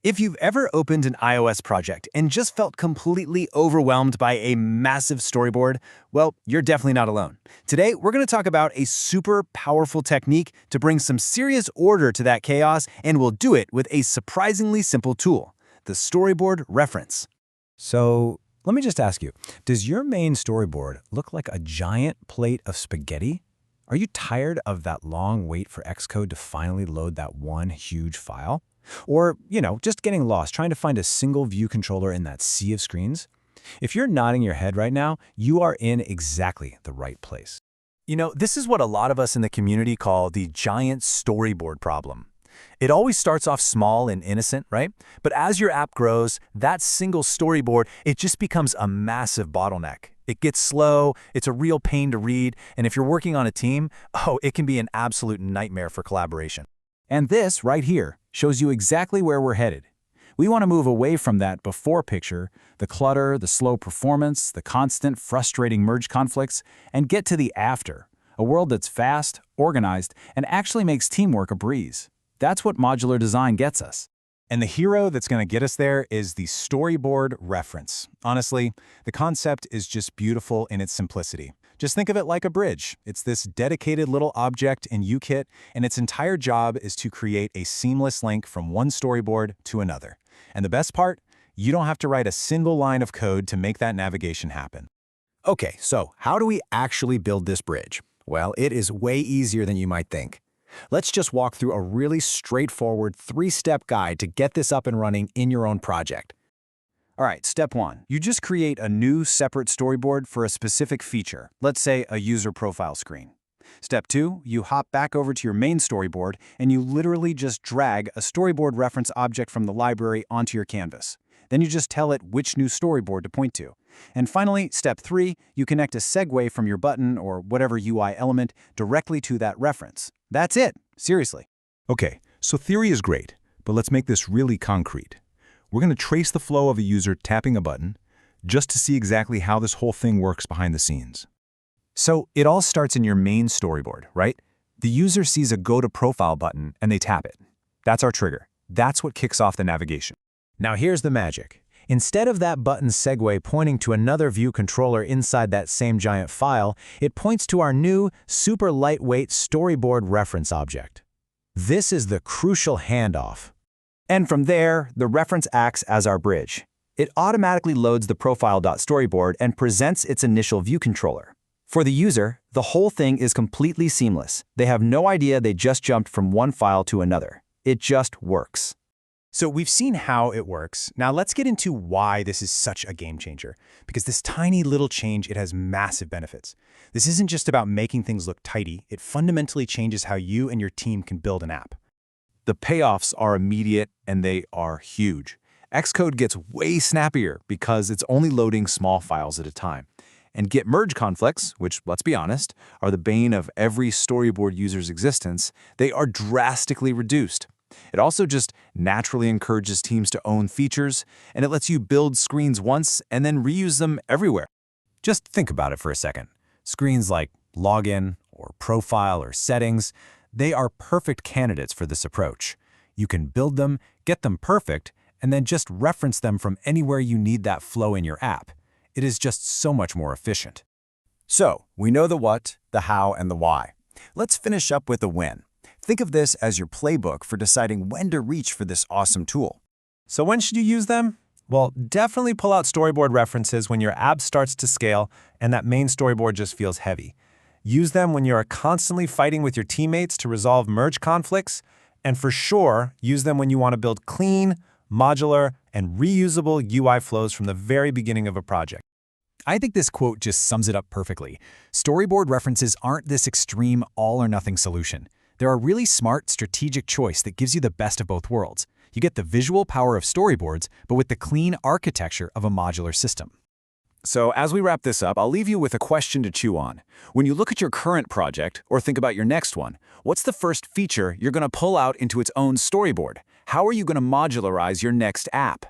If you've ever opened an iOS project and just felt completely overwhelmed by a massive storyboard, well, you're definitely not alone. Today, we're going to talk about a super powerful technique to bring some serious order to that chaos, and we'll do it with a surprisingly simple tool, the storyboard reference. So let me just ask you, does your main storyboard look like a giant plate of spaghetti? Are you tired of that long wait for Xcode to finally load that one huge file? Or, just getting lost trying to find a single view controller in that sea of screens? If you're nodding your head right now, you are in exactly the right place. This is what a lot of us in the community call the giant storyboard problem. It always starts off small and innocent, right? But as your app grows, that single storyboard, it just becomes a massive bottleneck. It gets slow, it's a real pain to read, and if you're working on a team, it can be an absolute nightmare for collaboration. And this right here shows you exactly where we're headed. We want to move away from that before picture, the clutter, the slow performance, the constant frustrating merge conflicts, and get to the after, a world that's fast, organized, and actually makes teamwork a breeze. That's what modular design gets us. And the hero that's going to get us there is the storyboard reference. Honestly, the concept is just beautiful in its simplicity. Just think of it like a bridge. It's this dedicated little object in UKit, and its entire job is to create a seamless link from one storyboard to another. And the best part? You don't have to write a single line of code to make that navigation happen. Okay, so how do we actually build this bridge? Well, it is way easier than you might think. Let's just walk through a really straightforward 3-step guide to get this up and running in your own project. All right, step 1. You just create a new separate storyboard for a specific feature, let's say a user profile screen. Step 2, you hop back over to your main storyboard and you literally just drag a storyboard reference object from the library onto your canvas. Then you just tell it which new storyboard to point to. And finally, step 3, you connect a segue from your button or whatever UI element directly to that reference. That's it, seriously. Okay, so theory is great, but let's make this really concrete. We're going to trace the flow of a user tapping a button just to see exactly how this whole thing works behind the scenes. So it all starts in your main storyboard, right? The user sees a Go to Profile button and they tap it. That's our trigger. That's what kicks off the navigation. Now here's the magic. Instead of that button segue pointing to another view controller inside that same giant file, it points to our new, super lightweight storyboard reference object. This is the crucial handoff. And from there, the reference acts as our bridge. It automatically loads the profile.storyboard and presents its initial view controller. For the user, the whole thing is completely seamless. They have no idea they just jumped from one file to another. It just works. So we've seen how it works. Now let's get into why this is such a game changer. Because this tiny little change, it has massive benefits. This isn't just about making things look tidy. It fundamentally changes how you and your team can build an app. The payoffs are immediate and they are huge. Xcode gets way snappier because it's only loading small files at a time. And Git merge conflicts, which, let's be honest, are the bane of every storyboard user's existence, they are drastically reduced. It also just naturally encourages teams to own features, and it lets you build screens once and then reuse them everywhere. Just think about it for a second. Screens like login or profile or settings, they are perfect candidates for this approach. You can build them, get them perfect, and then just reference them from anywhere you need that flow in your app. It is just so much more efficient. So, we know the what, the how, and the why. Let's finish up with the when. Think of this as your playbook for deciding when to reach for this awesome tool. So when should you use them? Well, definitely pull out storyboard references when your app starts to scale and that main storyboard just feels heavy. Use them when you are constantly fighting with your teammates to resolve merge conflicts, and for sure, use them when you want to build clean, modular, and reusable UI flows from the very beginning of a project. I think this quote just sums it up perfectly. Storyboard references aren't this extreme all-or-nothing solution. They're a really smart, strategic choice that gives you the best of both worlds. You get the visual power of storyboards, but with the clean architecture of a modular system. So as we wrap this up, I'll leave you with a question to chew on. When you look at your current project, or think about your next one, what's the first feature you're going to pull out into its own storyboard? How are you going to modularize your next app?